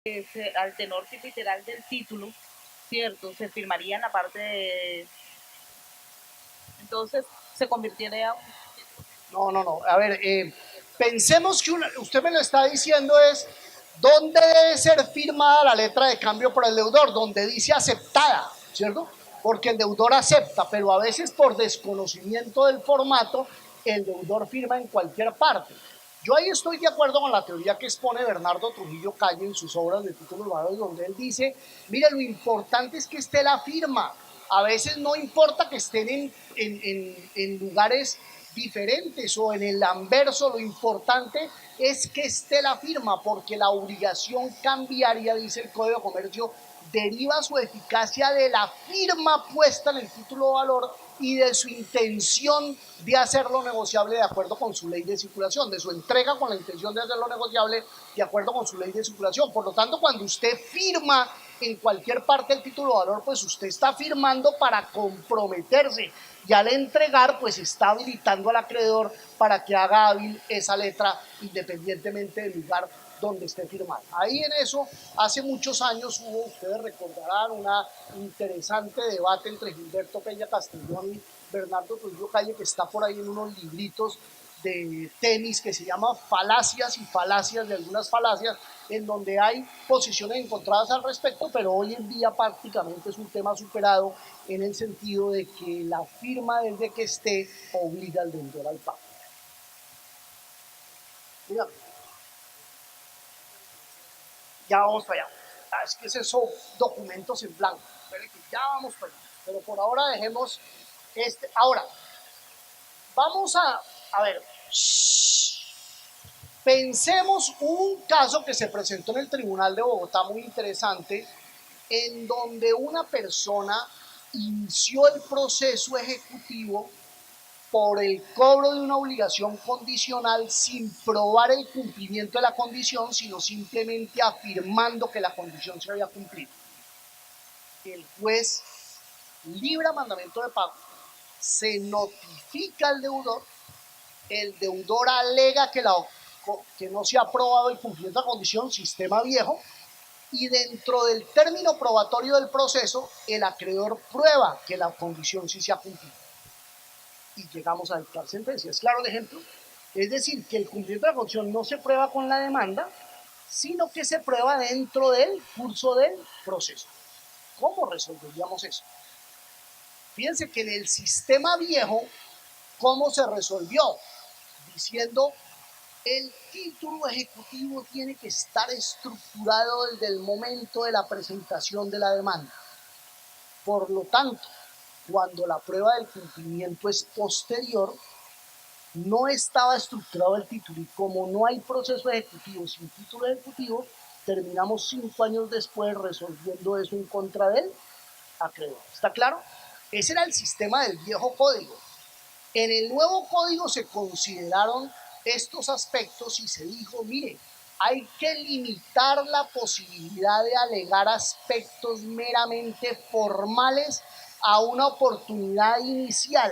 al tenor literal del título, ¿cierto? Se firmaría en la parte de... Entonces se convirtiera... No. A ver, pensemos que usted me lo está diciendo es dónde debe ser firmada la letra de cambio por el deudor, donde dice aceptada, ¿cierto? Porque el deudor acepta, pero a veces por desconocimiento del formato, el deudor firma en cualquier parte. Yo ahí estoy de acuerdo con la teoría que expone Bernardo Trujillo Calle en sus obras de títulos variados, donde él dice, mire, lo importante es que esté la firma. A veces no importa que estén en lugares diferentes o en el anverso, lo importante es que esté la firma, porque la obligación cambiaria, dice el Código de Comercio, deriva su eficacia de la firma puesta en el título de valor y de su intención de hacerlo negociable de acuerdo con su ley de circulación, de su entrega con la intención de hacerlo negociable de acuerdo con su ley de circulación. Por lo tanto, cuando usted firma en cualquier parte del título de valor, pues usted está firmando para comprometerse, y al entregar, pues está habilitando al acreedor para que haga hábil esa letra independientemente del lugar donde esté firmado. Ahí en eso, hace muchos años hubo, ustedes recordarán, una interesante debate entre Gilberto Peña Castellón y Bernardo Trujillo Calle, que está por ahí en unos libritos de tenis que se llama Falacias y Falacias de algunas falacias, en donde hay posiciones encontradas al respecto, pero hoy en día prácticamente es un tema superado en el sentido de que la firma desde que esté obliga al deudor al pago. Mira, ya vamos para allá. Es que esos son documentos en blanco. Ya vamos para allá. Pero por ahora dejemos este. Ahora, vamos a ver. Pensemos un caso que se presentó en el Tribunal de Bogotá muy interesante, en donde una persona inició el proceso ejecutivo por el cobro de una obligación condicional sin probar el cumplimiento de la condición, sino simplemente afirmando que la condición se había cumplido. El juez libra mandamiento de pago, se notifica al deudor, el deudor alega que no se ha aprobado el cumplimiento de la condición, sistema viejo, y dentro del término probatorio del proceso, el acreedor prueba que la condición sí se ha cumplido. Y llegamos a dictar sentencia. ¿Es claro el ejemplo? Es decir, que el cumplimiento de la condición no se prueba con la demanda, sino que se prueba dentro del curso del proceso. ¿Cómo resolveríamos eso? Fíjense que en el sistema viejo, ¿cómo se resolvió? Diciendo, el título ejecutivo tiene que estar estructurado desde el momento de la presentación de la demanda. Por lo tanto, cuando la prueba del cumplimiento es posterior, no estaba estructurado el título, y como no hay proceso ejecutivo sin título ejecutivo, terminamos 5 años después resolviendo eso en contra del acreedor. ¿Está claro? Ese era el sistema del viejo código. En el nuevo código se consideraron estos aspectos y se dijo, mire, hay que limitar la posibilidad de alegar aspectos meramente formales a una oportunidad inicial.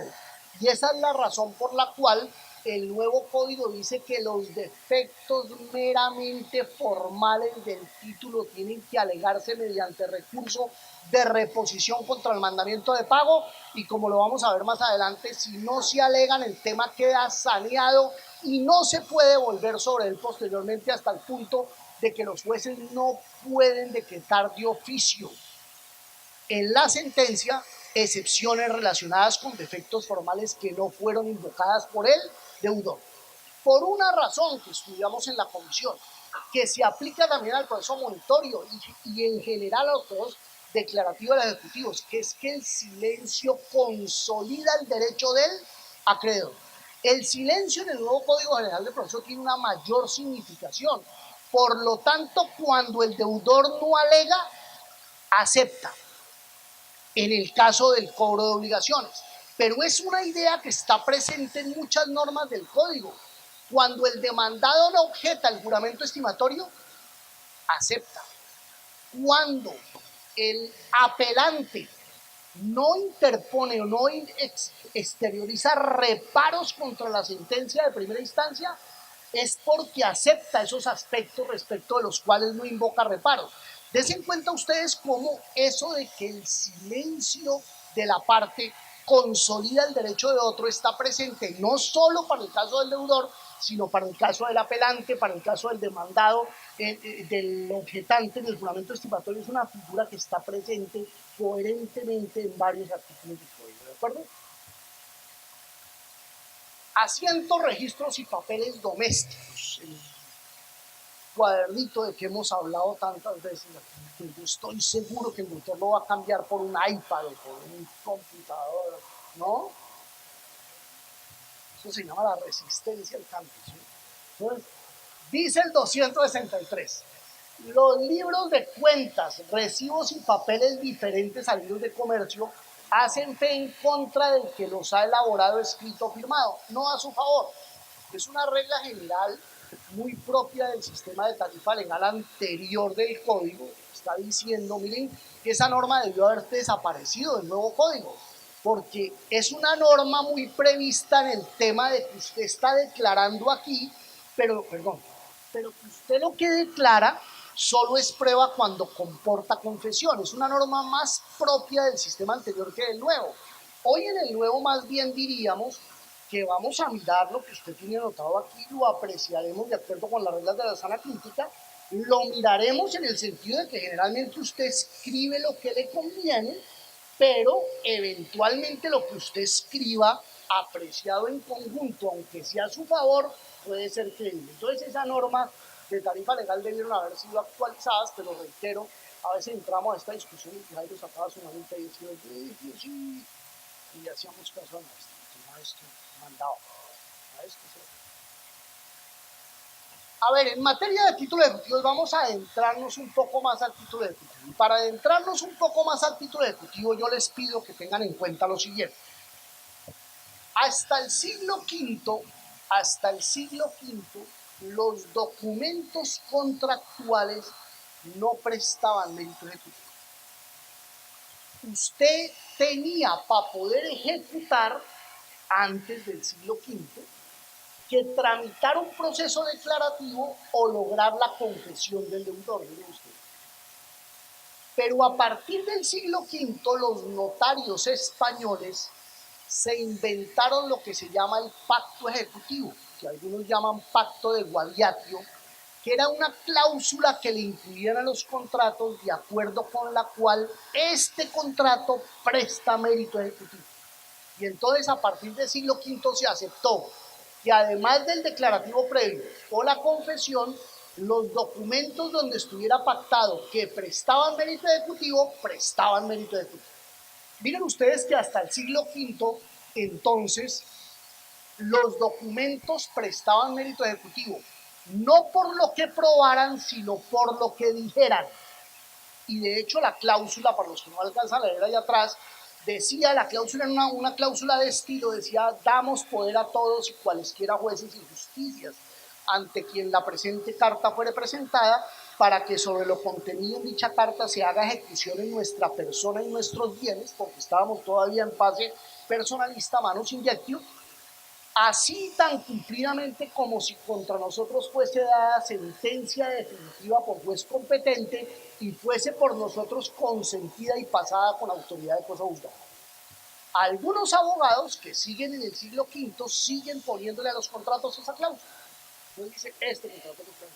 Y esa es la razón por la cual el nuevo código dice que los defectos meramente formales del título tienen que alegarse mediante recurso de reposición contra el mandamiento de pago, y como lo vamos a ver más adelante, si no se alegan, el tema queda saneado y no se puede volver sobre él posteriormente, hasta el punto de que los jueces no pueden decretar de oficio en la sentencia excepciones relacionadas con defectos formales que no fueron invocadas por el deudor. Por una razón que estudiamos en la comisión, que se aplica también al proceso monitorio y en general a los procesos declarativos de los ejecutivos, que es que el silencio consolida el derecho del acreedor. El silencio en el nuevo Código General de Proceso tiene una mayor significación. Por lo tanto, cuando el deudor no alega, acepta en el caso del cobro de obligaciones. Pero es una idea que está presente en muchas normas del código. Cuando el demandado no objeta el juramento estimatorio, acepta. Cuando el apelante no interpone o no exterioriza reparos contra la sentencia de primera instancia, es porque acepta esos aspectos respecto de los cuales no invoca reparos. Dense en cuenta ustedes cómo eso de que el silencio de la parte consolida el derecho de otro está presente no solo para el caso del deudor, sino para el caso del apelante, para el caso del demandado, del objetante en el juramento estipulatorio. Es una figura que está presente coherentemente en varios artículos del código, ¿de acuerdo? Asientos, registros y papeles domésticos. El cuadernito de que hemos hablado tantas veces aquí, yo estoy seguro que el doctor lo va a cambiar por un iPad o por un computador, ¿no? Eso se llama la resistencia al cambio, ¿sí? Entonces, dice el 263, los libros de cuentas, recibos y papeles diferentes a libros de comercio hacen fe en contra del que los ha elaborado, escrito o firmado, no a su favor. Es una regla general muy propia del sistema de tarifa legal anterior del código. Está diciendo, miren, que esa norma debió haber desaparecido del nuevo código, porque es una norma muy prevista en el tema de que usted está declarando aquí, pero que usted lo que declara solo es prueba cuando comporta confesión. Es una norma más propia del sistema anterior que del nuevo. Hoy en el nuevo más bien diríamos que vamos a mirar lo que usted tiene anotado aquí, lo apreciaremos de acuerdo con las reglas de la sana crítica, lo miraremos en el sentido de que generalmente usted escribe lo que le conviene, pero eventualmente lo que usted escriba apreciado en conjunto, aunque sea a su favor, puede ser creíble. Entonces esa norma de tarifa legal debieron haber sido actualizadas, pero reitero, a veces entramos a esta discusión y Jairo sacaba su manita y decía, sí, y le hacíamos caso a maestro mandado. A ver, en materia de título ejecutivo vamos a adentrarnos un poco más al título ejecutivo. Y para adentrarnos un poco más al título ejecutivo, yo les pido que tengan en cuenta lo siguiente. Hasta el siglo V, los documentos contractuales no prestaban mérito ejecutivo. Usted tenía para poder ejecutar antes del siglo V que tramitar un proceso declarativo o lograr la confesión del deudor. Pero a partir del siglo V, los notarios españoles se inventaron lo que se llama el pacto ejecutivo, que algunos llaman pacto de Guadiatio, que era una cláusula que le incluían a los contratos de acuerdo con la cual este contrato presta mérito ejecutivo. Y entonces a partir del siglo V se aceptó que además del declarativo previo o la confesión, los documentos donde estuviera pactado que prestaban mérito ejecutivo, prestaban mérito ejecutivo. Miren ustedes que hasta el siglo V, entonces, los documentos prestaban mérito ejecutivo, no por lo que probaran, sino por lo que dijeran. Y de hecho la cláusula, para los que no alcanzan a leer allá atrás, decía, la cláusula era una cláusula de estilo, decía, damos poder a todos y cualesquiera jueces y justicias ante quien la presente carta fuere presentada, para que sobre lo contenido en dicha carta se haga ejecución en nuestra persona y nuestros bienes, porque estábamos todavía en fase personalista, manus indirectio, así tan cumplidamente como si contra nosotros fuese dada sentencia definitiva por juez competente y fuese por nosotros consentida y pasada con autoridad de cosa juzgada. Algunos abogados que siguen en el siglo V siguen poniéndole a los contratos esa cláusula. Entonces dice, este contrato es claro.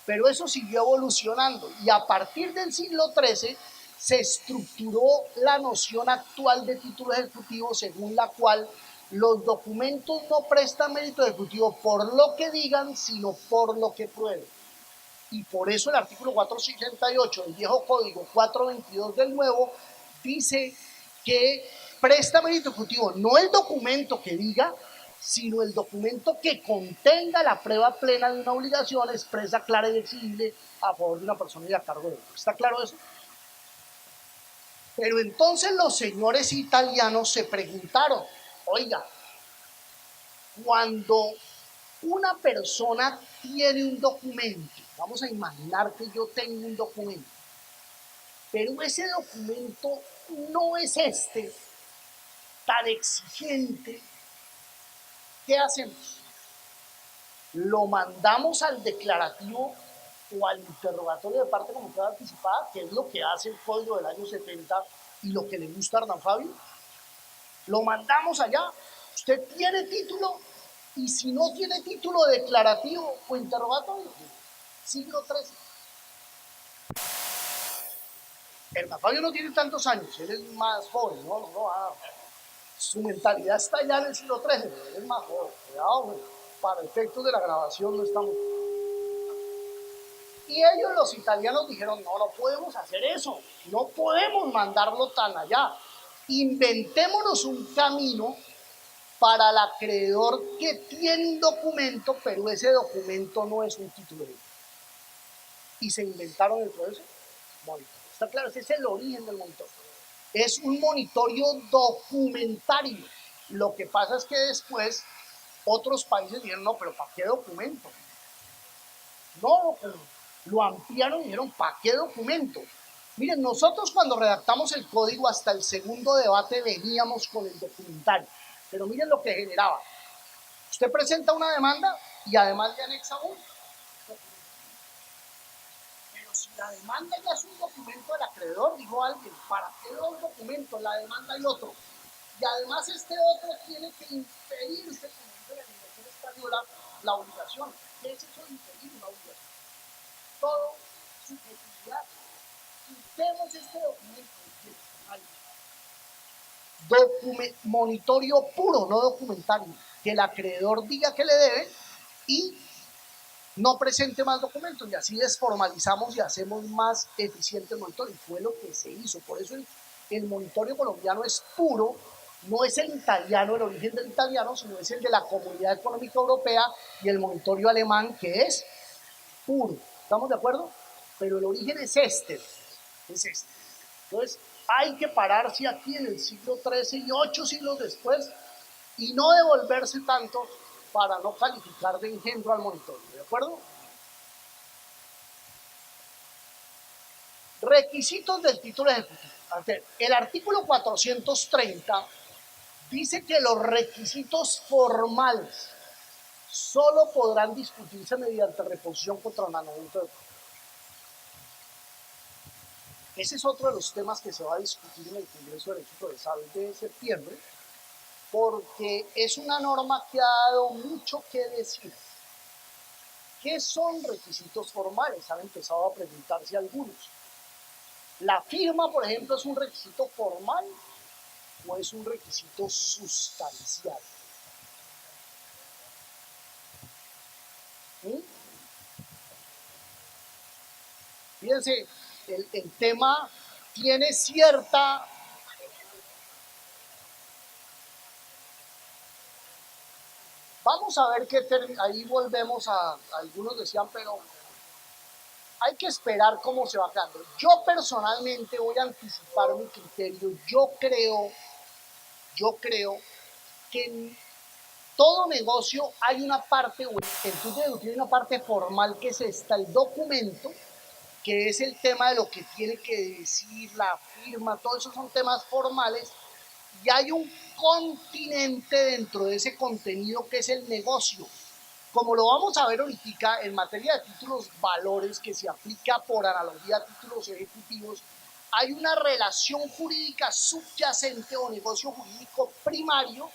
Pero eso siguió evolucionando y a partir del siglo XIII se estructuró la noción actual de título ejecutivo, según la cual los documentos no prestan mérito ejecutivo por lo que digan, sino por lo que prueben. Y por eso el artículo 468 del viejo código 422 del nuevo dice que presta mérito ejecutivo no el documento que diga, sino el documento que contenga la prueba plena de una obligación expresa, clara y exigible a favor de una persona y a cargo de otra. ¿Está claro eso? Pero entonces los señores italianos se preguntaron, oiga, cuando una persona tiene un documento, vamos a imaginar que yo tengo un documento, pero ese documento no es tan exigente, ¿qué hacemos? lo mandamos al declarativo o al interrogatorio de parte como prueba anticipada, que es lo que hace el código del año 70 y lo que le gusta a Hernán Fabio. Lo mandamos allá. Usted tiene título, y si no tiene título declarativo o interrogatorio, siglo XIII. Hernán Fabio no tiene tantos años, él es más joven, su mentalidad está ya en el siglo XIII, él es más joven, cuidado, para efectos de la grabación no estamos. Y ellos, los italianos, dijeron, no podemos hacer eso, no podemos mandarlo tan allá, inventémonos un camino para el acreedor que tiene un documento, pero ese documento no es un título. Y se inventaron el proceso monitor. Está claro, ese es el origen del monitor. Es un monitorio documentario. Lo que pasa es que después otros países dijeron, no, pero ¿para qué documento? No, pero lo ampliaron y dijeron, ¿para qué documento? Miren, nosotros cuando redactamos el código hasta el segundo debate veníamos con el documentario. Pero miren lo que generaba. Usted presenta una demanda y además le anexa un. Pero si la demanda ya es un documento del acreedor, dijo alguien, ¿para qué dos documentos? La demanda y otro. Y además este otro tiene que impedirse, como dice la legislación española, la obligación. ¿Qué es eso de impedir una obligación? Todo subjetividad. Quitemos este documento. Monitorio puro, no documentario, que el acreedor diga que le debe y no presente más documentos, y así desformalizamos y hacemos más eficiente el monitorio. Y fue lo que se hizo. Por eso el monitorio colombiano es puro, no es el italiano, el origen del italiano, sino es el de la Comunidad Económica Europea, y el monitorio alemán, que es puro. ¿Estamos de acuerdo? Pero el origen es este. Entonces, hay que pararse aquí en el siglo XIII y 8 siglos después y no devolverse tanto para no calificar de engendro al monitorio, ¿de acuerdo? Requisitos del título ejecutivo. El artículo 430 dice que los requisitos formales solo podrán discutirse mediante reposición contra ordenamiento de pago. Ese es otro de los temas que se va a discutir en el Congreso de Derecho Procesal de septiembre, porque es una norma que ha dado mucho que decir. ¿Qué son requisitos formales? Han empezado a preguntarse algunos. ¿La firma, por ejemplo, es un requisito formal o es un requisito sustancial? Fíjense, el tema tiene cierta... Vamos a ver qué ahí volvemos a algunos decían, pero hay que esperar cómo se va quedando. Yo personalmente voy a anticipar mi criterio. Yo creo que en todo negocio hay una parte, entonces tiene una parte formal que es esta, el documento, que es el tema de lo que tiene que decir, la firma, todos esos son temas formales, y hay un continente dentro de ese contenido que es el negocio. Como lo vamos a ver ahorita en materia de títulos valores, que se aplica por analogía a títulos ejecutivos, hay una relación jurídica subyacente o negocio jurídico primario,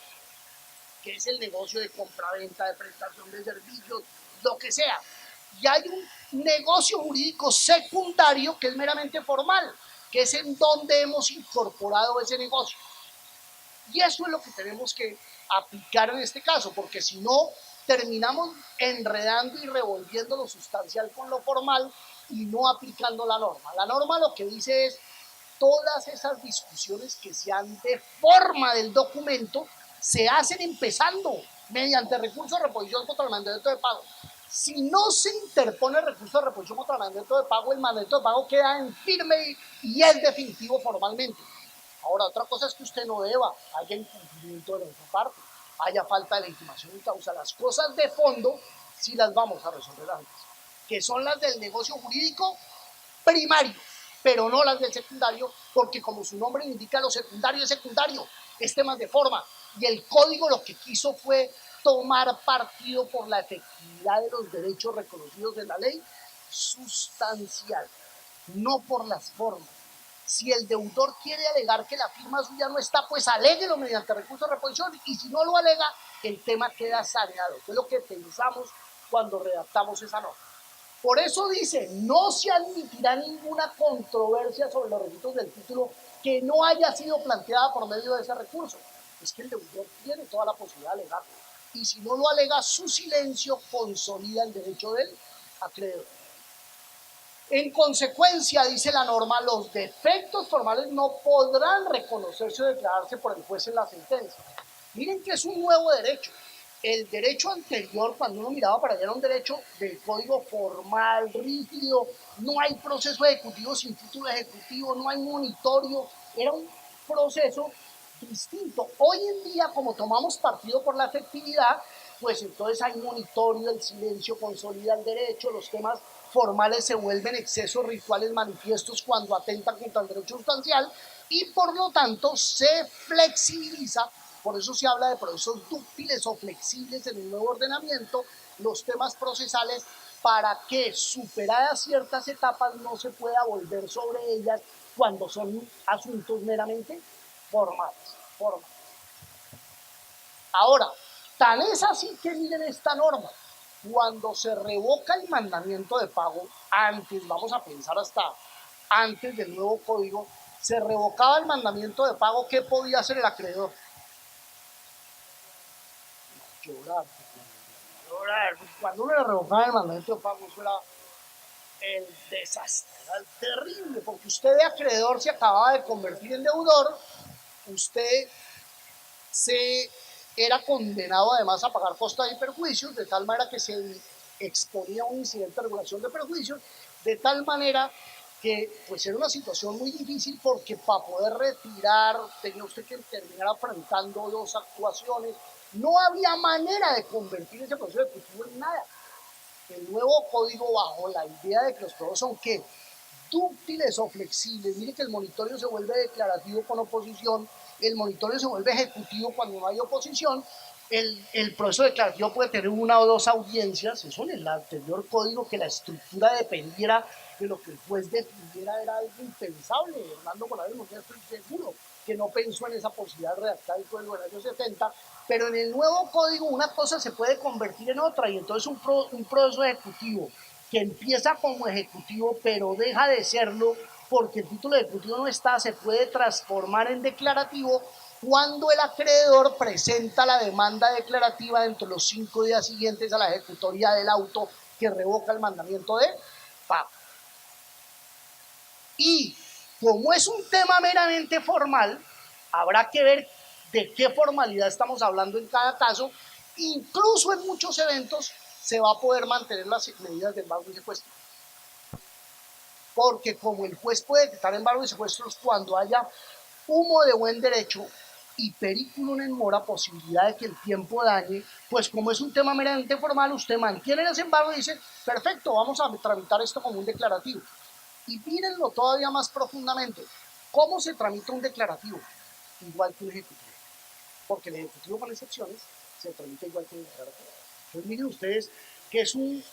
que es el negocio de compraventa, de prestación de servicios, lo que sea. Y hay un negocio jurídico secundario que es meramente formal, que es en donde hemos incorporado ese negocio. Y eso es lo que tenemos que aplicar en este caso, porque si no, terminamos enredando y revolviendo lo sustancial con lo formal y no aplicando la norma. La norma lo que dice es, todas esas discusiones que sean de forma del documento se hacen empezando mediante recurso de reposición contra el mandato de pago. Si no se interpone el recurso de reposición contra el mandato de pago, el mandato de pago queda en firme y es definitivo formalmente. Ahora, otra cosa es que usted no deba, haya incumplimiento de nuestra parte, haya falta de legitimación y causa. Las cosas de fondo sí las vamos a resolver antes, que son las del negocio jurídico primario, pero no las del secundario, porque como su nombre indica, lo secundario es secundario, es temas de forma, y el código lo que quiso fue tomar partido por la efectividad de los derechos reconocidos en la ley, sustancial, no por las formas. Si el deudor quiere alegar que la firma suya no está, pues aléguelo mediante recurso de reposición, y si no lo alega, el tema queda saneado. Es lo que pensamos cuando redactamos esa norma. Por eso dice, no se admitirá ninguna controversia sobre los requisitos del título que no haya sido planteada por medio de ese recurso. Es que el deudor tiene toda la posibilidad de alegarlo. Y si no lo alega, su silencio consolida el derecho del acreedor. En consecuencia, dice la norma, los defectos formales no podrán reconocerse o declararse por el juez en la sentencia. Miren que es un nuevo derecho. El derecho anterior, cuando uno miraba para allá, era un derecho del código formal, rígido, no hay proceso ejecutivo sin título ejecutivo, no hay monitorio, era un proceso distinto. Hoy en día, como tomamos partido por la efectividad, pues entonces hay monitorio, el silencio consolida el derecho, los temas formales se vuelven excesos rituales manifiestos cuando atentan contra el derecho sustancial y por lo tanto se flexibiliza. Por eso se habla de procesos dúctiles o flexibles en el nuevo ordenamiento, los temas procesales, para que superadas ciertas etapas no se pueda volver sobre ellas cuando son asuntos meramente formales. Ahora, tan es así que miren esta norma. Cuando se revoca el mandamiento de pago, antes, vamos a pensar hasta antes del nuevo código, se revocaba el mandamiento de pago, ¿qué podía hacer el acreedor? Llorar. Cuando uno le revocaba el mandamiento de pago, eso era el desastre, era terrible, porque usted de acreedor se acababa de convertir en deudor, usted se era condenado además a pagar costas y perjuicios, de tal manera que se exponía a un incidente de regulación de perjuicios, de tal manera que pues era una situación muy difícil, porque para poder retirar tenía usted que terminar afrontando dos actuaciones, no había manera de convertir ese proceso ejecutivo en nada. El nuevo código, bajo la idea de que los procesos son ¿qué? Dúctiles o flexibles. Mire que el monitorio se vuelve declarativo con oposición, el monitorio se vuelve ejecutivo cuando no hay oposición, el proceso declarativo puede tener una o dos audiencias. Eso en el anterior código, que la estructura dependiera de lo que el juez definiera, era algo impensable. Hernando Morales, no estoy seguro que no pensó en esa posibilidad de redactar el código del año 70, pero en el nuevo código una cosa se puede convertir en otra, y entonces un proceso ejecutivo que empieza como ejecutivo pero deja de serlo porque el título ejecutivo no está, se puede transformar en declarativo cuando el acreedor presenta la demanda declarativa dentro de los 5 días siguientes a la ejecutoria del auto que revoca el mandamiento de pago. Y como es un tema meramente formal, habrá que ver de qué formalidad estamos hablando en cada caso. Incluso en muchos eventos se va a poder mantener las medidas de embargo y secuestro, porque como el juez puede decretar embargo y secuestros cuando haya humo de buen derecho y periculum in mora, posibilidad de que el tiempo dañe, pues como es un tema meramente formal, usted mantiene ese embargo y dice, perfecto, vamos a tramitar esto como un declarativo. Y mírenlo todavía más profundamente. ¿Cómo se tramita un declarativo? Igual que un ejecutivo. Porque el ejecutivo, con excepciones, se tramita igual que un declarativo. Entonces miren ustedes que es un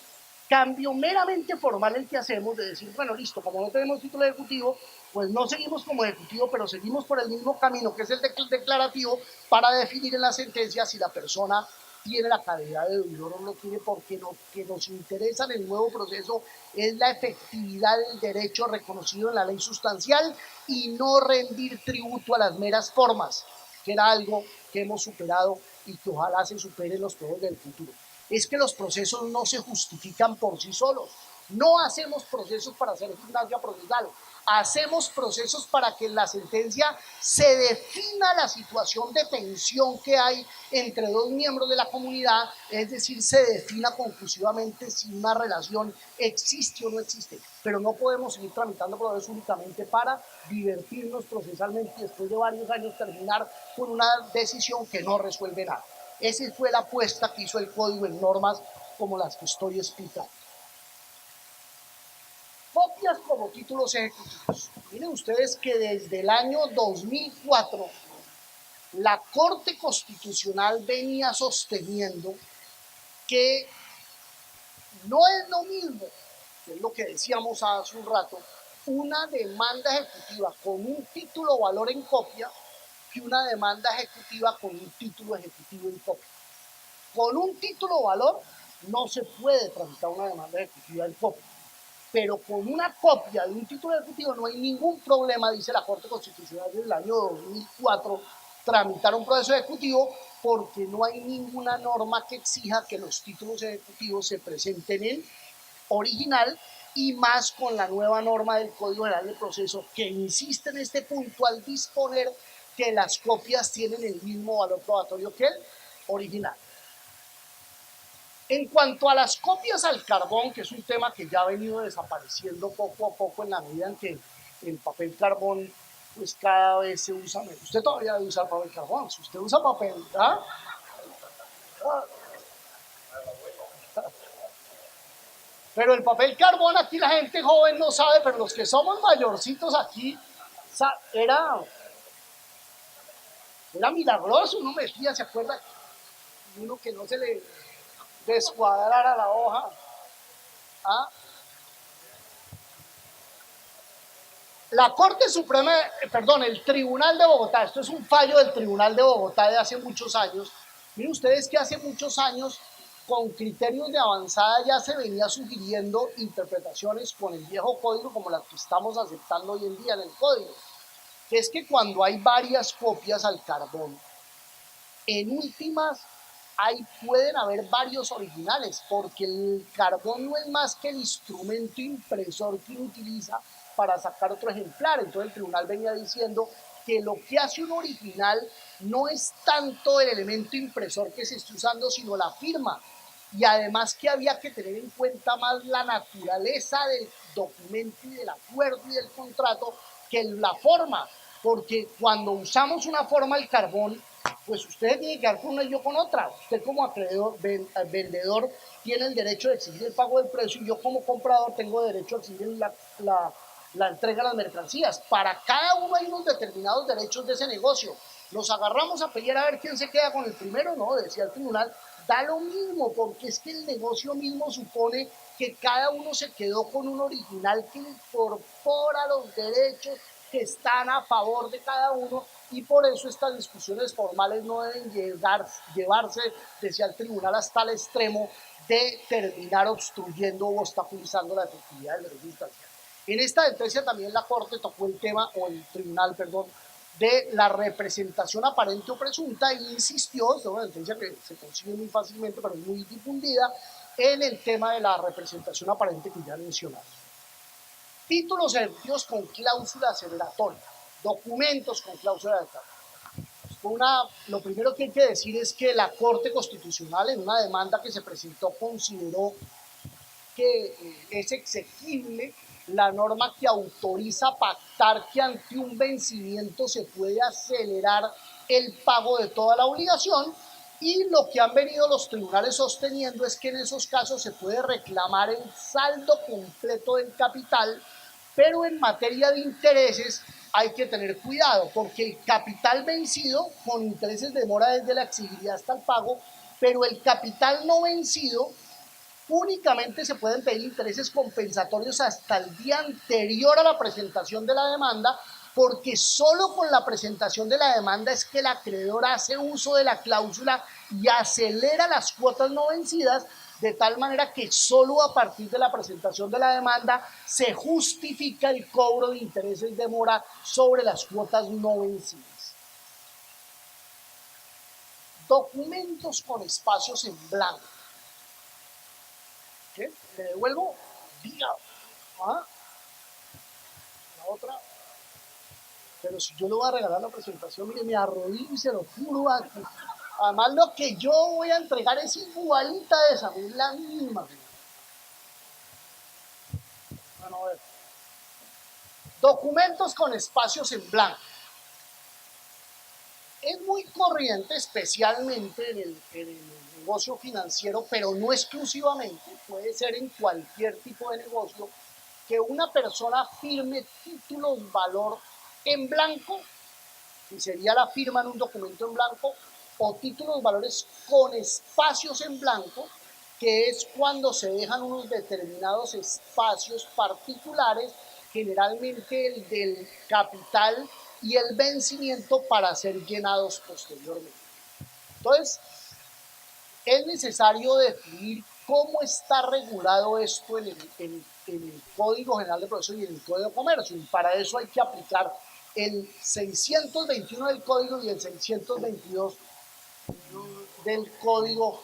cambio meramente formal el que hacemos, de decir, bueno, listo, como no tenemos título ejecutivo, pues no seguimos como ejecutivo, pero seguimos por el mismo camino que es el declarativo, para definir en la sentencia si la persona tiene la calidad de deudor o no tiene, porque lo que nos interesa en el nuevo proceso es la efectividad del derecho reconocido en la ley sustancial y no rendir tributo a las meras formas, que era algo que hemos superado y que ojalá se supere en los procesos del futuro. Es que los procesos no se justifican por sí solos. No hacemos procesos para hacer gimnasia procesal, hacemos procesos para que en la sentencia se defina la situación de tensión que hay entre dos miembros de la comunidad, es decir, se defina conclusivamente si una relación existe o no existe. Pero no podemos seguir tramitando procesos únicamente para divertirnos procesalmente y después de varios años terminar con una decisión que no resuelve nada. Esa fue la apuesta que hizo el código en normas como las que estoy explicando. Copias como títulos ejecutivos. Miren ustedes que desde el año 2004 la Corte Constitucional venía sosteniendo que no es lo mismo, que es lo que decíamos hace un rato, una demanda ejecutiva con un título valor en copia que una demanda ejecutiva con un título ejecutivo en copia. Con un título valor no se puede tramitar una demanda ejecutiva en copia, pero con una copia de un título ejecutivo no hay ningún problema, dice la Corte Constitucional del año 2004, tramitar un proceso ejecutivo porque no hay ninguna norma que exija que los títulos ejecutivos se presenten en original, y más con la nueva norma del Código General de Proceso que insiste en este punto al disponer que las copias tienen el mismo valor probatorio que el original. En cuanto a las copias al carbón, que es un tema que ya ha venido desapareciendo poco a poco en la medida en que el papel carbón pues cada vez se usa menos. Usted todavía debe usar papel carbón, si usted usa papel, ¿ah? Pero el papel carbón aquí la gente joven no sabe, pero los que somos mayorcitos aquí, era milagroso, uno metía, ¿se acuerda? Uno que no se le descuadrara la hoja. ¿Ah? La Corte Suprema, perdón, el Tribunal de Bogotá, esto es un fallo del Tribunal de Bogotá de hace muchos años. Miren ustedes que hace muchos años, con criterios de avanzada, ya se venía sugiriendo interpretaciones con el viejo código como las que estamos aceptando hoy en día en el código, que es que cuando hay varias copias al carbón, en últimas pueden haber varios originales, porque el carbón no es más que el instrumento impresor que uno utiliza para sacar otro ejemplar. Entonces el tribunal venía diciendo que lo que hace un original no es tanto el elemento impresor que se está usando, sino la firma. Y además que había que tener en cuenta más la naturaleza del documento y del acuerdo y del contrato que la forma, porque cuando usamos una forma al carbón, pues usted tiene que dar con una y yo con otra. Usted como acreedor, vendedor, tiene el derecho de exigir el pago del precio, y yo como comprador tengo derecho a exigir la entrega de las mercancías. Para cada uno hay unos determinados derechos de ese negocio. Nos agarramos a pelear a ver quién se queda con el primero, no, decía el tribunal, da lo mismo, porque es que el negocio mismo supone que cada uno se quedó con un original que incorpora los derechos que están a favor de cada uno, y por eso estas discusiones formales no deben llevarse, decía el tribunal, hasta el extremo de terminar obstruyendo o obstaculizando la efectividad del derecho sustancial. En esta sentencia también la Corte tocó el tema, o el tribunal, perdón, de la representación aparente o presunta, e insistió, es una sentencia que se consigue muy fácilmente pero es muy difundida, en el tema de la representación aparente que ya mencionamos. Títulos emitidos con cláusula aceleratoria, documentos con cláusula aceleratoria. Lo primero que hay que decir es que la Corte Constitucional, en una demanda que se presentó, consideró que es exequible la norma que autoriza pactar que ante un vencimiento se puede acelerar el pago de toda la obligación, y lo que han venido los tribunales sosteniendo es que en esos casos se puede reclamar el saldo completo del capital, pero en materia de intereses hay que tener cuidado, porque el capital vencido con intereses demora desde la exigibilidad hasta el pago, pero el capital no vencido únicamente se pueden pedir intereses compensatorios hasta el día anterior a la presentación de la demanda, porque solo con la presentación de la demanda es que el acreedor hace uso de la cláusula y acelera las cuotas no vencidas, de tal manera que solo a partir de la presentación de la demanda se justifica el cobro de intereses de mora sobre las cuotas no vencidas. Documentos con espacios en blanco. ¿Qué? ¿Le devuelvo? Diga. ¿Ah? La otra. Pero si yo le voy a regalar la presentación, mire, me arrodillo y se lo juro aquí. Además, lo que yo voy a entregar es igualita a esa, es la misma. Bueno, a ver. Documentos con espacios en blanco. Es muy corriente, especialmente en el negocio financiero, pero no exclusivamente, puede ser en cualquier tipo de negocio, que una persona firme títulos valor en blanco y sería la firma en un documento en blanco, o títulos valores con espacios en blanco, que es cuando se dejan unos determinados espacios particulares, generalmente el del capital y el vencimiento, para ser llenados posteriormente. Entonces, es necesario definir cómo está regulado esto en el Código General de Procesos y en el Código de Comercio, y para eso hay que aplicar el 621 del Código y el 622 del Código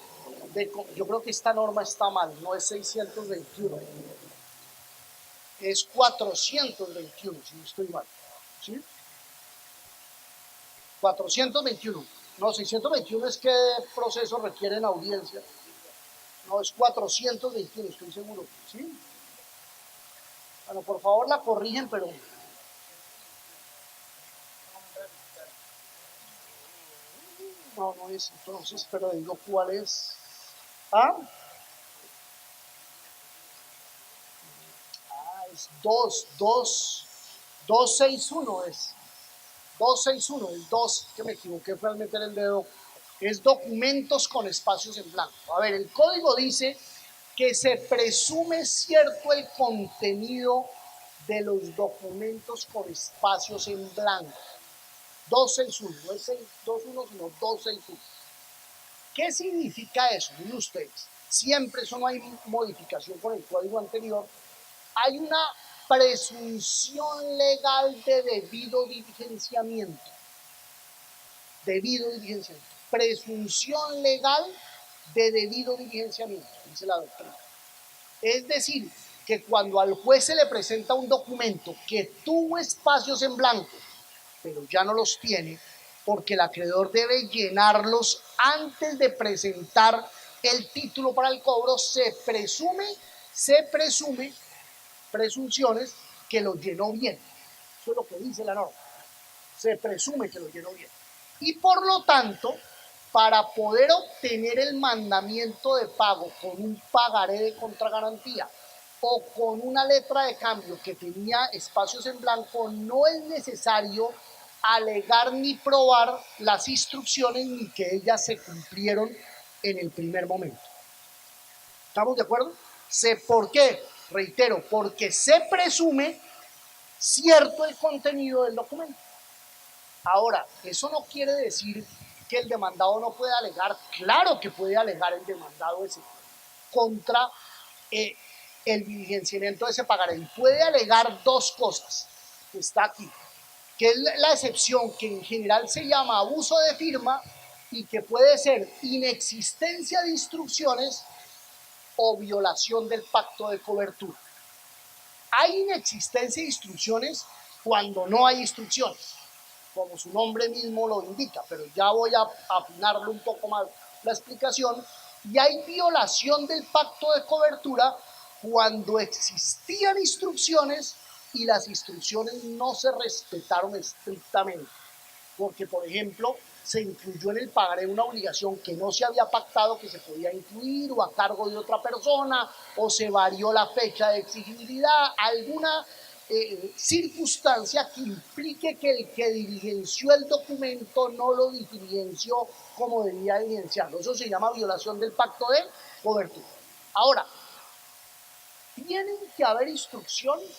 yo creo que esta norma está mal, no es 621, es 421, si no estoy mal, ¿sí? 421, no, 621 es que procesos requieren audiencia, no, es 421, estoy seguro, ¿sí? Bueno, por favor la corrigen, pero... No, no es entonces, pero digo cuál es. ¿Ah? Es 261 es. 261, el 2, que me equivoqué fue al meter el dedo, es documentos con espacios en blanco. A ver, el código dice que se presume cierto el contenido de los documentos con espacios en blanco. 261, no es 621, sino 261. ¿Qué significa eso? Miren ustedes, siempre eso no hay modificación con el código anterior, hay una presunción legal de debido diligenciamiento. Debido diligenciamiento. Presunción legal de debido diligenciamiento, dice la doctrina. Es decir, que cuando al juez se le presenta un documento que tuvo espacios en blanco, pero ya no los tiene, porque el acreedor debe llenarlos antes de presentar el título para el cobro, se presume, presunciones, que lo llenó bien. Eso es lo que dice la norma. Se presume que lo llenó bien. Y por lo tanto, para poder obtener el mandamiento de pago con un pagaré de contragarantía o con una letra de cambio que tenía espacios en blanco, no es necesario alegar ni probar las instrucciones ni que ellas se cumplieron en el primer momento. ¿Estamos de acuerdo? ¿Por qué? Reitero, porque se presume cierto el contenido del documento. Ahora, eso no quiere decir que el demandado no pueda alegar, claro que puede alegar el demandado ese contra el diligenciamiento de ese pagaré. Y puede alegar dos cosas, que está aquí, que es la excepción que en general se llama abuso de firma y que puede ser inexistencia de instrucciones o violación del pacto de cobertura. Hay inexistencia de instrucciones cuando no hay instrucciones, como su nombre mismo lo indica, pero ya voy a afinarlo un poco más la explicación. Y hay violación del pacto de cobertura cuando existían instrucciones y las instrucciones no se respetaron estrictamente, porque por ejemplo se incluyó en el pagaré una obligación que no se había pactado que se podía incluir, o a cargo de otra persona, o se varió la fecha de exigibilidad, alguna circunstancia que implique que el que diligenció el documento no lo diligenció como debía diligenciarlo. Eso se llama violación del pacto de cobertura. Ahora, tienen que haber instrucciones,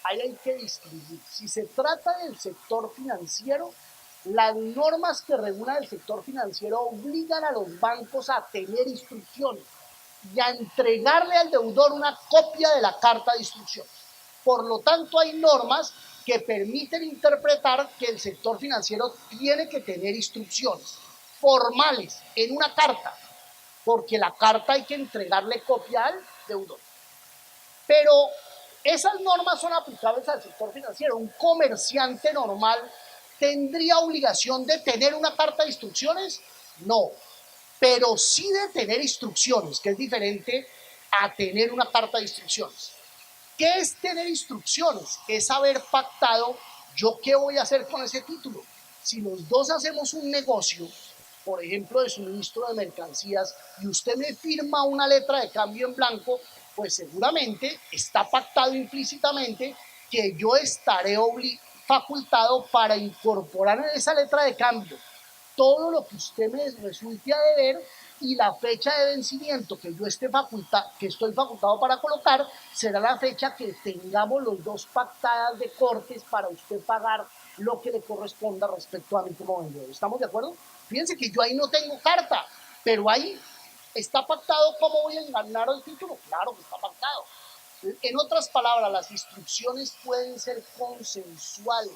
ahí hay que distinguir. Si se trata del sector financiero, las normas que regulan el sector financiero obligan a los bancos a tener instrucciones y a entregarle al deudor una copia de la carta de instrucciones. Por lo tanto, hay normas que permiten interpretar que el sector financiero tiene que tener instrucciones formales en una carta, porque la carta hay que entregarle copia al deudor. Pero esas normas son aplicables al sector financiero. Un comerciante normal ¿tendría obligación de tener una carta de instrucciones? No, pero sí de tener instrucciones, que es diferente a tener una carta de instrucciones. ¿Qué es tener instrucciones? Es haber pactado yo qué voy a hacer con ese título. Si los dos hacemos un negocio, por ejemplo, de suministro de mercancías, y usted me firma una letra de cambio en blanco, pues seguramente está pactado implícitamente que yo estaré facultado para incorporar en esa letra de cambio todo lo que usted me resulte a deber, y la fecha de vencimiento que yo estoy facultado para colocar será la fecha que tengamos los dos pactadas de cortes para usted pagar lo que le corresponda respecto a mí como vendedor. ¿Estamos de acuerdo? Fíjense que yo ahí no tengo carta, pero ahí está pactado cómo voy a ganar el título. Claro que está pactado. En otras palabras, las instrucciones pueden ser consensuales,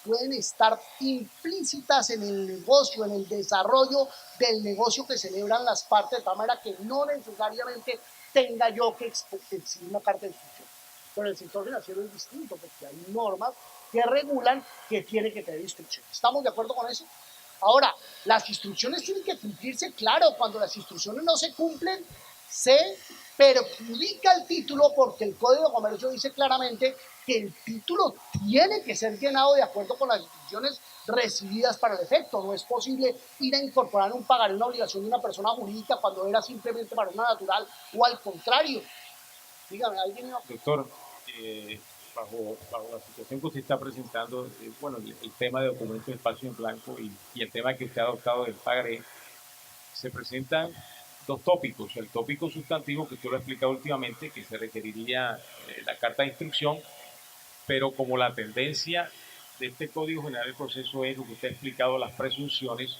pueden estar implícitas en el negocio, en el desarrollo del negocio que celebran las partes, de tal manera que no necesariamente tenga yo que exigir una carta de instrucción. Pero el sector financiero es distinto, porque hay normas que regulan que tiene que tener instrucciones. ¿Estamos de acuerdo con eso? Ahora, las instrucciones tienen que cumplirse, claro. Cuando las instrucciones no se cumplen, se perjudica el título, porque el Código de Comercio dice claramente que el título tiene que ser llenado de acuerdo con las instrucciones recibidas para el efecto. No es posible ir a incorporar un pagaré, una obligación de una persona jurídica cuando era simplemente para una natural, o al contrario. Dígame, ¿alguien? Doctor, bajo la situación que usted está presentando, bueno, el tema de documentos de espacio en blanco y el tema que usted ha adoptado del pagaré, se presentan dos tópicos. El tópico sustantivo, que usted lo ha explicado últimamente, que se requeriría la carta de instrucción, pero como la tendencia de este Código General del Proceso es lo que usted ha explicado, las presunciones,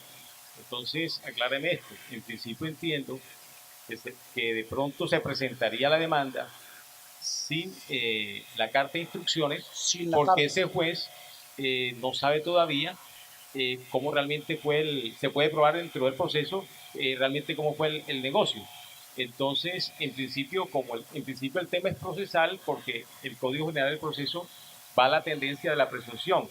entonces acláreme esto. En principio entiendo que de pronto se presentaría la demanda sin la carta de instrucciones, porque ese juez no sabe todavía cómo realmente fue se puede probar dentro del proceso realmente cómo fue el negocio. Entonces, en principio el tema es procesal, porque el Código General del Proceso va a la tendencia de la presunción.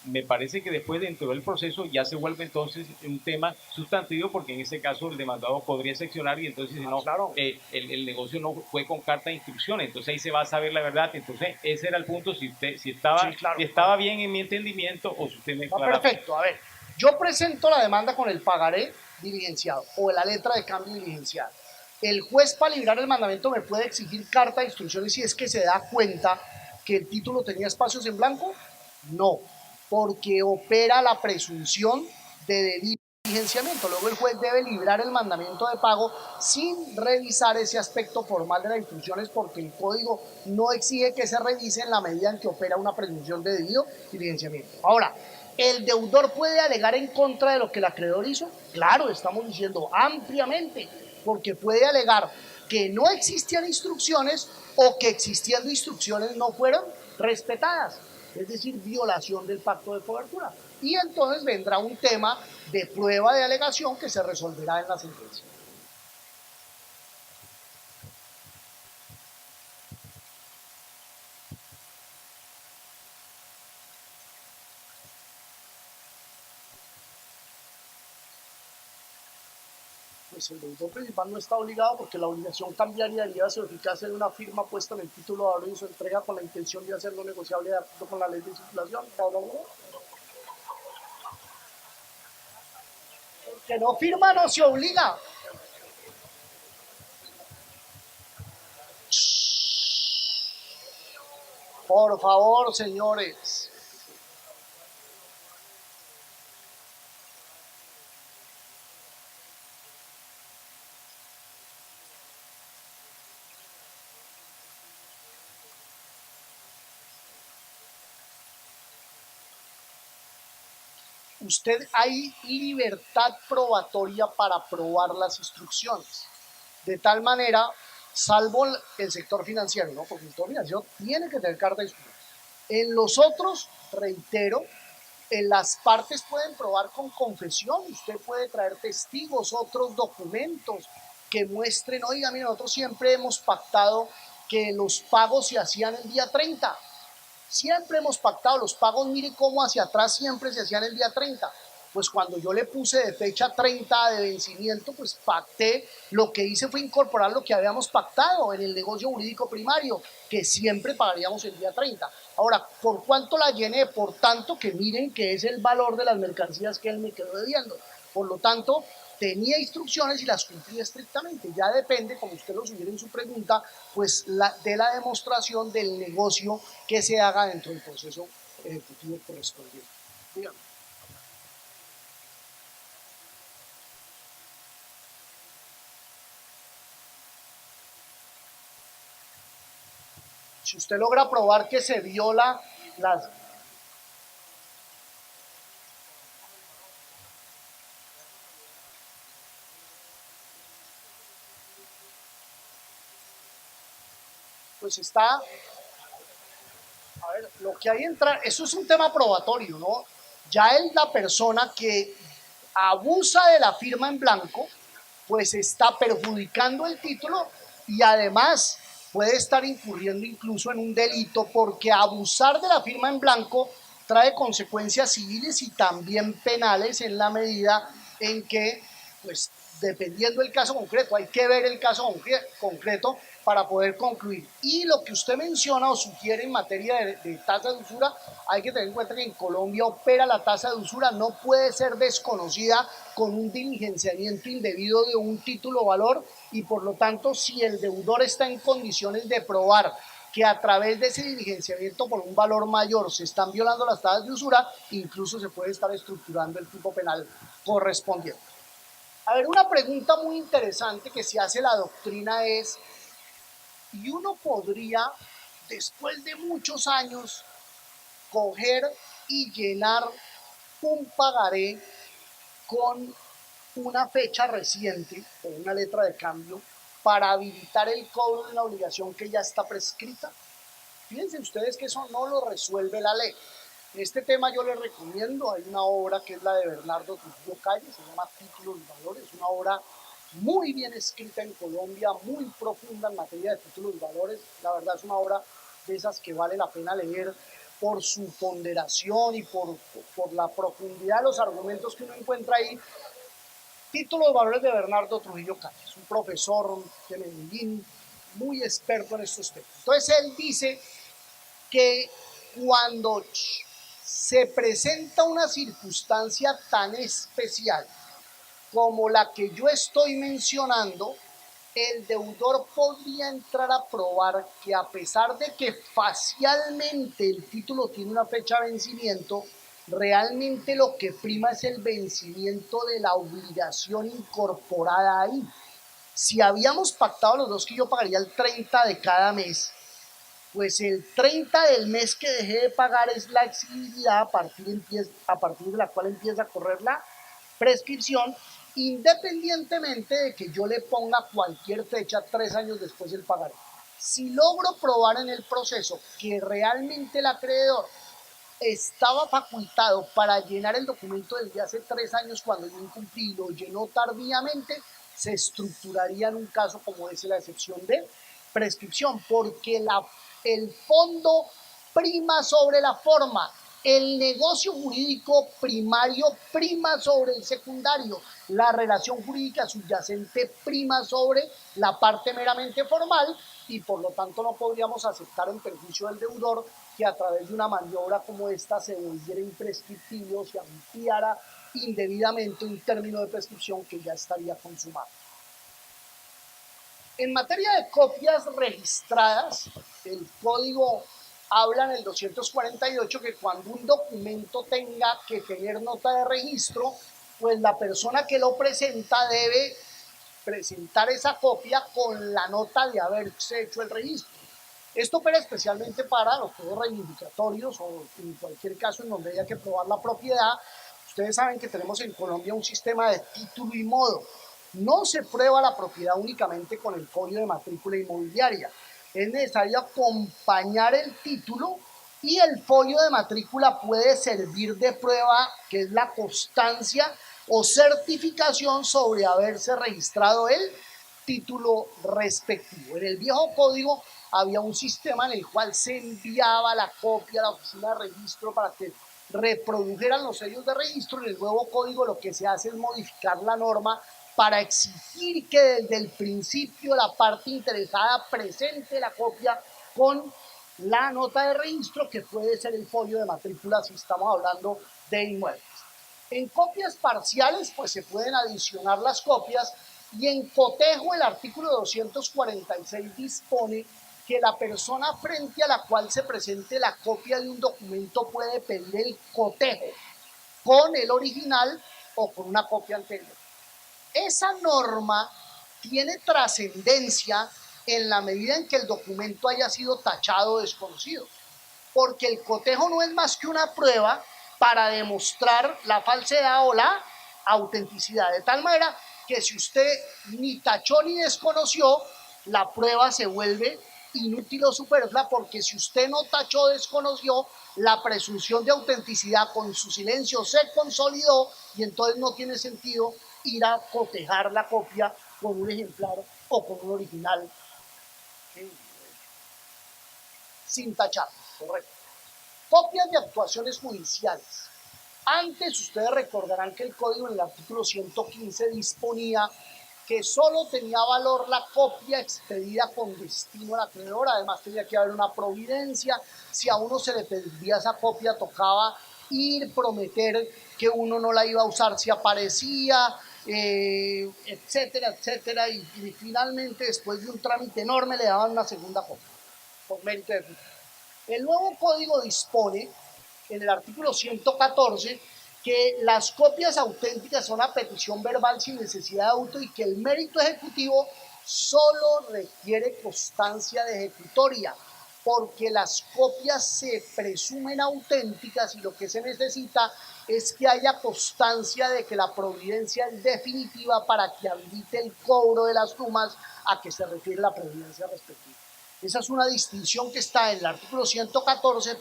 Me parece que después, dentro del proceso, ya se vuelve entonces un tema sustantivo, porque en ese caso el demandado podría seccionar, y entonces no, claro. El negocio no fue con carta de instrucción, entonces ahí se va a saber la verdad. Entonces ese era el punto, si estaba, sí, claro, si estaba bien en mi entendimiento, o si usted me aclara. Perfecto. A ver, yo presento la demanda con el pagaré diligenciado o la letra de cambio diligenciada. El juez, para librar el mandamiento, me puede exigir carta de instrucciones si es que se da cuenta que el título tenía espacios en blanco. No, porque opera la presunción de debido diligenciamiento. Luego el juez debe librar el mandamiento de pago sin revisar ese aspecto formal de las instrucciones, porque el código no exige que se revise en la medida en que opera una presunción de debido diligenciamiento. Ahora, ¿el deudor puede alegar en contra de lo que el acreedor hizo? Claro, estamos diciendo ampliamente, porque puede alegar que no existían instrucciones, o que existiendo instrucciones no fueron respetadas, es decir, violación del pacto de cobertura. Y entonces vendrá un tema de prueba de alegación que se resolverá en la sentencia. Pues el deudor principal no está obligado, porque la obligación cambiaria deriva de su eficacia de una firma puesta en el título de ahorro y su entrega con la intención de hacerlo negociable de acuerdo con la ley de circulación. El que no firma no se obliga. Por favor, señores. Usted, hay libertad probatoria para probar las instrucciones, de tal manera, salvo el sector financiero, ¿no? Porque el sector financiero tiene que tener carta de instrucción. En los otros, reitero, en las partes pueden probar con confesión. Usted puede traer testigos, otros documentos que muestren, oiga, mira, nosotros siempre hemos pactado que los pagos se hacían el día 30. Siempre hemos pactado los pagos, mire cómo hacia atrás siempre se hacían el día 30. Pues cuando yo le puse de fecha 30 de vencimiento, pues pacté, lo que hice fue incorporar lo que habíamos pactado en el negocio jurídico primario, que siempre pagaríamos el día 30. Ahora, ¿por cuánto la llené? Por tanto, que miren que es el valor de las mercancías que él me quedó debiendo. Por lo tanto, tenía instrucciones y las cumplía estrictamente. Ya depende, como usted lo sugiere en su pregunta, pues de la demostración del negocio que se haga dentro del proceso ejecutivo correspondiente. Dígame. Si usted logra probar que se viola las... Pues está... A ver, lo que hay entra, eso es un tema probatorio, ¿no? Ya es la persona que abusa de la firma en blanco, pues está perjudicando el título y además puede estar incurriendo incluso en un delito porque abusar de la firma en blanco trae consecuencias civiles y también penales en la medida en que, pues, dependiendo del caso concreto, hay que ver el caso concreto para poder concluir. Y lo que usted menciona o sugiere en materia de tasa de usura, hay que tener en cuenta que en Colombia opera la tasa de usura, no puede ser desconocida con un diligenciamiento indebido de un título o valor y por lo tanto si el deudor está en condiciones de probar que a través de ese diligenciamiento por un valor mayor se están violando las tasas de usura, incluso se puede estar estructurando el tipo penal correspondiente. A ver, una pregunta muy interesante que se hace la doctrina es, ¿y uno podría, después de muchos años, coger y llenar un pagaré con una fecha reciente o una letra de cambio para habilitar el cobro de una obligación que ya está prescrita? Fíjense ustedes que eso no lo resuelve la ley. Este tema yo les recomiendo, hay una obra que es la de Bernardo Trujillo Calle, se llama Títulos y Valores, una obra muy bien escrita en Colombia, muy profunda en materia de títulos y valores, la verdad es una obra de esas que vale la pena leer por su ponderación y por la profundidad de los argumentos que uno encuentra ahí. Títulos y Valores de Bernardo Trujillo Calle, es un profesor de Medellín muy experto en estos temas. Entonces él dice que cuando se presenta una circunstancia tan especial como la que yo estoy mencionando, el deudor podría entrar a probar que a pesar de que facialmente el título tiene una fecha de vencimiento, realmente lo que prima es el vencimiento de la obligación incorporada ahí. Si habíamos pactado los dos que yo pagaría el 30 de cada mes, pues el 30 del mes que dejé de pagar es la exigibilidad a partir de la cual empieza a correr la prescripción, independientemente de que yo le ponga cualquier fecha 3 años después del pagaré. Si logro probar en el proceso que realmente el acreedor estaba facultado para llenar el documento desde hace 3 años cuando yo incumplí y lo llenó tardíamente, se estructuraría en un caso como es la excepción de prescripción, porque el fondo prima sobre la forma, el negocio jurídico primario prima sobre el secundario, la relación jurídica subyacente prima sobre la parte meramente formal y por lo tanto no podríamos aceptar en perjuicio del deudor que a través de una maniobra como esta se volviera imprescriptible o se ampliara indebidamente un término de prescripción que ya estaría consumado. En materia de copias registradas, el código habla en el 248 que cuando un documento tenga que tener nota de registro, pues la persona que lo presenta debe presentar esa copia con la nota de haberse hecho el registro. Esto opera especialmente para los juegos reivindicatorios o en cualquier caso en donde haya que probar la propiedad. Ustedes saben que tenemos en Colombia un sistema de título y modo. No se prueba la propiedad únicamente con el código de matrícula inmobiliaria. Es necesario acompañar el título y el folio de matrícula puede servir de prueba, que es la constancia o certificación sobre haberse registrado el título respectivo. En el viejo código había un sistema en el cual se enviaba la copia a la oficina de registro para que reprodujeran los sellos de registro. En el nuevo código lo que se hace es modificar la norma para exigir que desde el principio la parte interesada presente la copia con la nota de registro, que puede ser el folio de matrícula si estamos hablando de inmuebles. En copias parciales, pues se pueden adicionar las copias, y en cotejo el artículo 246 dispone que la persona frente a la cual se presente la copia de un documento puede pedir el cotejo con el original o con una copia anterior. Esa norma tiene trascendencia en la medida en que el documento haya sido tachado o desconocido, porque el cotejo no es más que una prueba para demostrar la falsedad o la autenticidad, de tal manera que si usted ni tachó ni desconoció, la prueba se vuelve inútil o superflua, porque si usted no tachó o desconoció, la presunción de autenticidad con su silencio se consolidó, y entonces no tiene sentido ir a cotejar la copia con un ejemplar o con un original sin tachar, correcto. Copias de actuaciones judiciales. Antes ustedes recordarán que el código en el artículo 115 disponía que solo tenía valor la copia expedida con destino al acreedor. Además tenía que haber una providencia. Si a uno se le pedía esa copia, tocaba ir, prometer que uno no la iba a usar si aparecía, etcétera, etcétera. Y finalmente, después de un trámite enorme, le daban una segunda copia por mérito de ejecución. El nuevo código dispone en el artículo 114 que las copias auténticas son a petición verbal sin necesidad de auto, y que el mérito ejecutivo solo requiere constancia de ejecutoria, porque las copias se presumen auténticas y lo que se necesita es que haya constancia de que la providencia es definitiva para que habilite el cobro de las sumas a que se refiere la providencia respectiva. Esa es una distinción que está en el artículo 114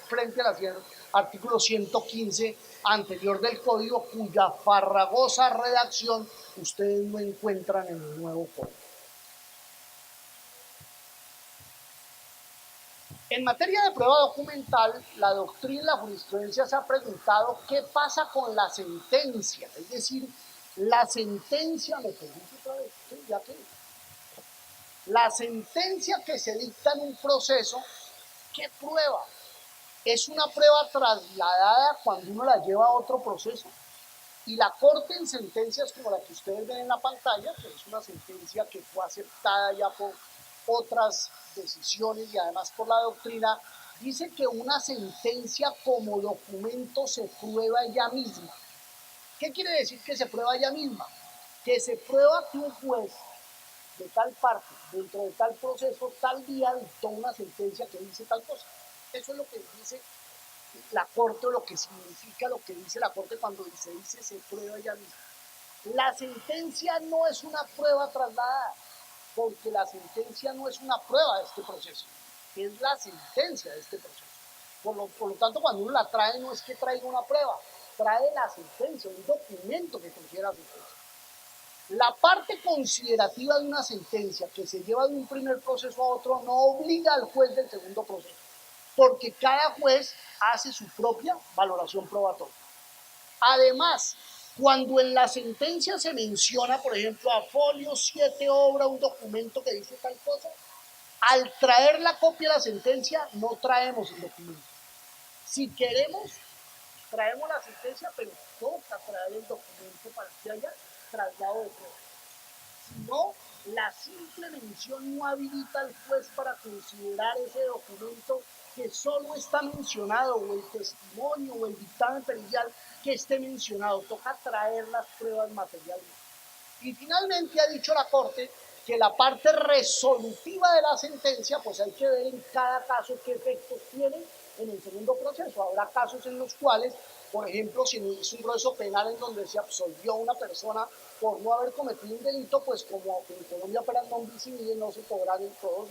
frente al artículo 115 anterior del código, cuya farragosa redacción ustedes no encuentran en el nuevo código. En materia de prueba documental, la doctrina y la jurisprudencia se ha preguntado qué pasa con la sentencia, es decir, la sentencia, ¿me permite otra vez? Sí, ya que la sentencia que se dicta en un proceso, ¿qué prueba? Es una prueba trasladada cuando uno la lleva a otro proceso. Y la Corte, en sentencias como la que ustedes ven en la pantalla, que es una sentencia que fue aceptada ya por otras decisiones y además por la doctrina, dice que una sentencia como documento se prueba ella misma. ¿Qué quiere decir que se prueba ella misma? Que se prueba que un juez de tal parte, dentro de tal proceso, tal día dictó una sentencia que dice tal cosa. Eso es lo que dice la Corte, o lo que significa lo que dice la Corte cuando se dice se prueba ella misma. La sentencia no es una prueba trasladada, porque la sentencia no es una prueba de este proceso, es la sentencia de este proceso. Por lo tanto, cuando uno la trae, no es que traiga una prueba, trae la sentencia, un documento que contiene la sentencia. La parte considerativa de una sentencia que se lleva de un primer proceso a otro no obliga al juez del segundo proceso, porque cada juez hace su propia valoración probatoria. Además, cuando en la sentencia se menciona, por ejemplo, a folio 7 obra un documento que dice tal cosa, al traer la copia de la sentencia no traemos el documento. Si queremos, traemos la sentencia, pero toca traer el documento para que haya traslado de prueba. Si no, la simple mención no habilita al juez para considerar ese documento que solo está mencionado, o el testimonio o el dictamen pericial que esté mencionado. Toca traer las pruebas materiales. Y finalmente ha dicho la Corte que la parte resolutiva de la sentencia, pues hay que ver en cada caso qué efectos tiene en el segundo proceso. Habrá casos en los cuales, por ejemplo, si es un proceso penal en donde se absolvió a una persona por no haber cometido un delito, pues como en Colombia para el non bis in idem no se podrá en todos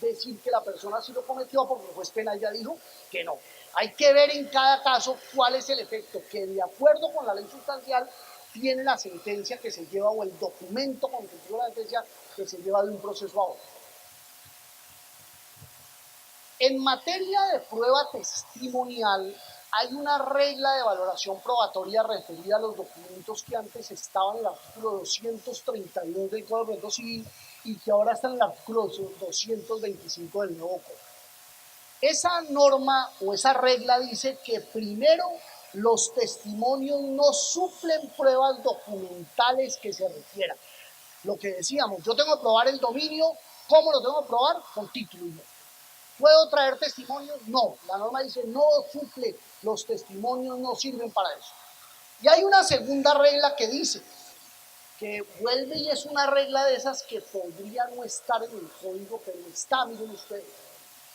decir que la persona sí lo cometió, porque el juez penal ya dijo que no. Hay que ver en cada caso cuál es el efecto que, de acuerdo con la ley sustancial, tiene la sentencia que se lleva, o el documento constitutivo de la sentencia que se lleva de un proceso a otro. En materia de prueba testimonial, hay una regla de valoración probatoria referida a los documentos que antes estaban en el artículo 232 del Código de Proceso Civil y que ahora está en el artículo 225 del nuevo Código. Esa norma o esa regla dice que primero los testimonios no suplen pruebas documentales que se requieran. Lo que decíamos, yo tengo que probar el dominio. ¿Cómo lo tengo que probar? Con título y no. ¿Puedo traer testimonios? No. La norma dice no suple, los testimonios no sirven para eso. Y hay una segunda regla que dice, que vuelve y es una regla de esas que podría no estar en el código, pero está, miren ustedes,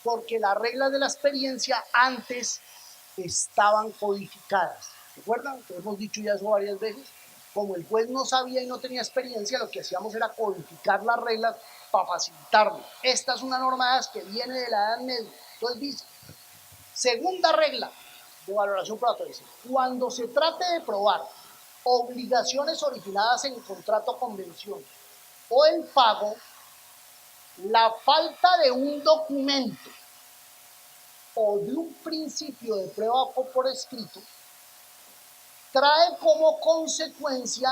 porque las reglas de la experiencia antes estaban codificadas. ¿Recuerdan? Que hemos dicho ya eso varias veces. Como el juez no sabía y no tenía experiencia, lo que hacíamos era codificar las reglas para facilitarlo. Esta es una norma que viene de la Edad Media. Entonces dice, segunda regla de valoración probatoria, cuando se trate de probar obligaciones originadas en contrato o convención o el pago, la falta de un documento o de un principio de prueba por escrito trae como consecuencia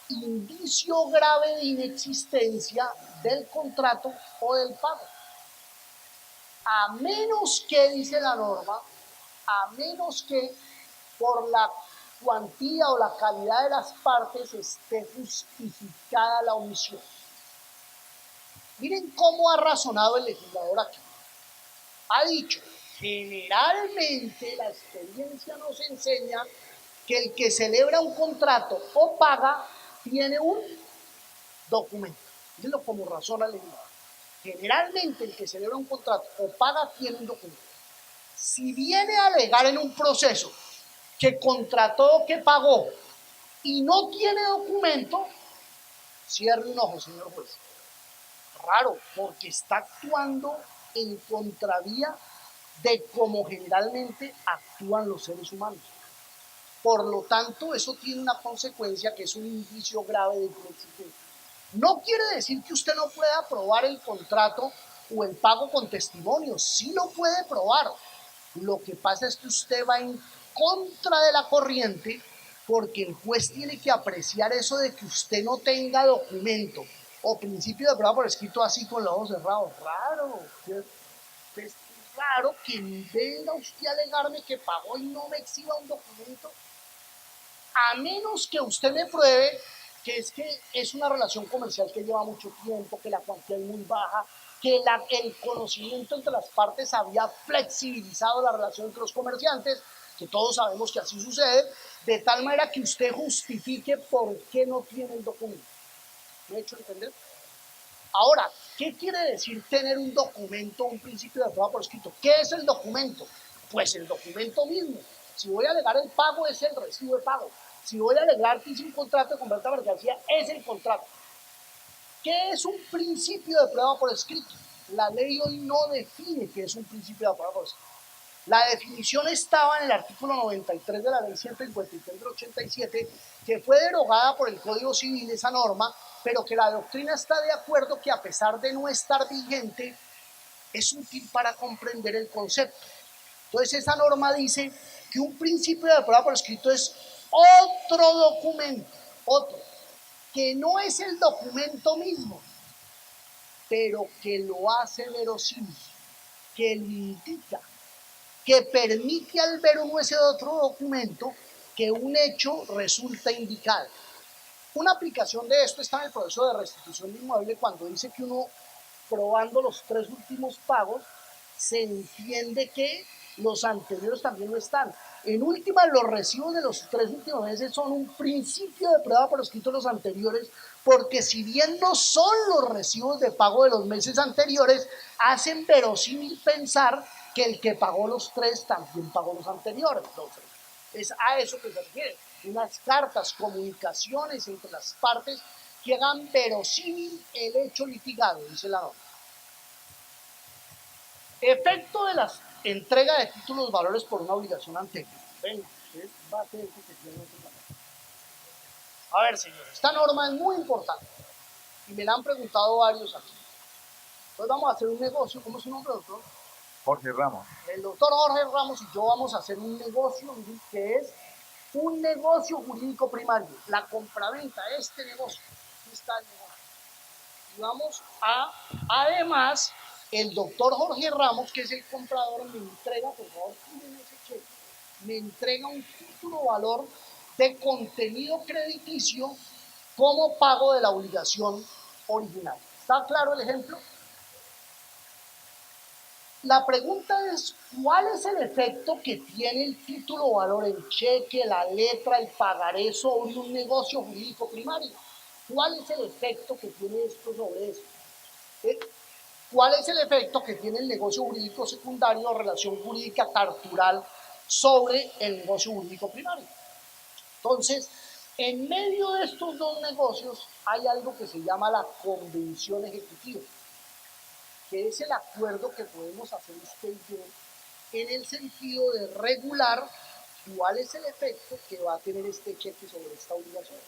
indicio grave de inexistencia del contrato o del pago. A menos que, dice la norma, a menos que por la cuantía o la calidad de las partes esté justificada la omisión. Miren cómo ha razonado el legislador aquí. Ha dicho, generalmente la experiencia nos enseña que el que celebra un contrato o paga tiene un documento. Díganlo como razona el legislador. Generalmente el que celebra un contrato o paga tiene un documento. Si viene a alegar en un proceso que contrató o que pagó y no tiene documento, cierre un ojo, señor juez. Raro, porque está actuando en contravía de cómo generalmente actúan los seres humanos. Por lo tanto, eso tiene una consecuencia que es un indicio grave de inexistencia. No quiere decir que usted no pueda probar el contrato o el pago con testimonios. Sí lo puede probar. Lo que pasa es que usted va en contra de la corriente porque el juez tiene que apreciar eso de que usted no tenga documento o principio de prueba por escrito así con los ojos cerrados. Raro. Es raro que venga usted a alegarme que pagó y no me exhiba un documento, a menos que usted me pruebe que es una relación comercial que lleva mucho tiempo, que la cuantía es muy baja, que el conocimiento entre las partes había flexibilizado la relación entre los comerciantes, que todos sabemos que así sucede, de tal manera que usted justifique por qué no tiene el documento. ¿Me he hecho entender? Ahora, ¿qué quiere decir tener un documento, un principio de prueba por escrito? ¿Qué es el documento? Pues el documento mismo. Si voy a alegar el pago, es el recibo de pago. Si voy a alegar que hice un contrato de compra de mercancía, es el contrato. ¿Qué es un principio de prueba por escrito? La ley hoy no define qué es un principio de prueba por escrito. La definición estaba en el artículo 93 de la ley 153 del 87, que fue derogada por el Código Civil, esa norma, pero que la doctrina está de acuerdo que a pesar de no estar vigente, es útil para comprender el concepto. Entonces esa norma dice que un principio de prueba por escrito es otro documento, otro, que no es el documento mismo, pero que lo hace verosímil, que lo indica, que permite al ver uno ese otro documento que un hecho resulta indicado. Una aplicación de esto está en el proceso de restitución de inmueble cuando dice que uno, probando los 3 últimos pagos, se entiende que los anteriores también no están. En última, los recibos de los 3 últimos meses son un principio de prueba por escrito de los anteriores, porque si bien no son los recibos de pago de los meses anteriores, hacen verosímil pensar que el que pagó los 3 también pagó los anteriores. Entonces, es a eso que se refiere. Unas cartas, comunicaciones entre las partes que hagan verosímil el hecho litigado, dice la norma. Efecto de la entrega de títulos valores por una obligación anterior. Venga, va a tener que tener otro valor. A ver, señores, esta norma es muy importante y me la han preguntado varios aquí. Entonces vamos a hacer un negocio. ¿Cómo es su nombre, doctor? Jorge Ramos. El doctor Jorge Ramos y yo vamos a hacer un negocio que es un negocio jurídico primario, la compraventa, este negocio. Aquí está el negocio. Y vamos a, además, el doctor Jorge Ramos, que es el comprador, me entrega, por favor, tienen ese cheque. me entrega un título o valor de contenido crediticio como pago de la obligación original. ¿Está claro el ejemplo? La pregunta es, ¿cuál es el efecto que tiene el título o valor, el cheque, la letra, el pagaré sobre un negocio jurídico primario? ¿Cuál es el efecto que tiene esto sobre eso? ¿Cuál es el efecto que tiene el negocio jurídico secundario o relación jurídica cartural sobre el negocio jurídico primario? Entonces, en medio de estos dos negocios hay algo que se llama la convención ejecutiva, que es el acuerdo que podemos hacer usted y yo en el sentido de regular cuál es el efecto que va a tener este cheque sobre esta obligación.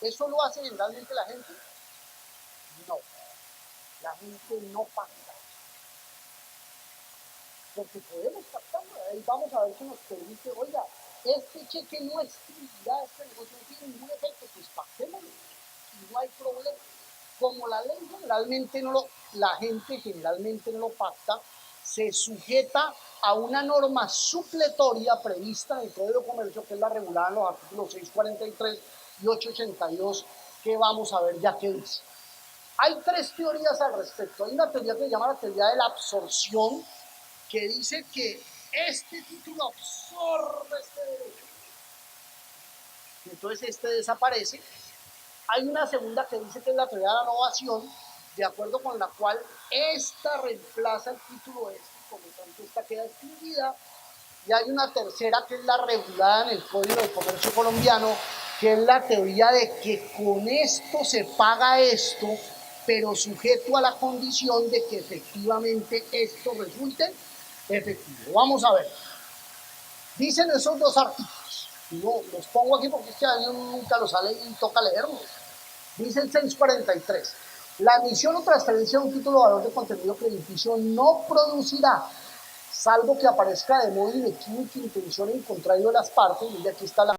¿Eso lo hace generalmente la gente? No, la gente no pacta. Porque podemos pactarlo, ahí vamos a ver que nos permite, oiga, este cheque no extinguirá, este negocio no tiene ningún efecto, pues pactémoslo y no hay problema. Como la ley generalmente no lo, la gente generalmente no lo pacta, se sujeta a una norma supletoria prevista en el Código de Comercio, que es la regulada en los artículos 643 y 882, que vamos a ver ya qué dice. Hay tres teorías al respecto. Hay una teoría que se llama la teoría de la absorción, que dice que este título absorbe este derecho. Entonces este desaparece. Hay una segunda que dice que es la teoría de la novación, de acuerdo con la cual esta reemplaza el título este, por lo tanto esta queda extinguida. Y hay una tercera que es la regulada en el Código de Comercio colombiano, que es la teoría de que con esto se paga esto, pero sujeto a la condición de que efectivamente esto resulte efectivo. Vamos a ver. Dicen esos dos artículos. Yo los pongo aquí porque es que a mí nunca los sale y toca leerlos. Dice el 643. La emisión o transferencia de un título de valor de contenido crediticio no producirá, salvo que aparezca de modo inequívoco intención en contrario de las partes, y aquí está la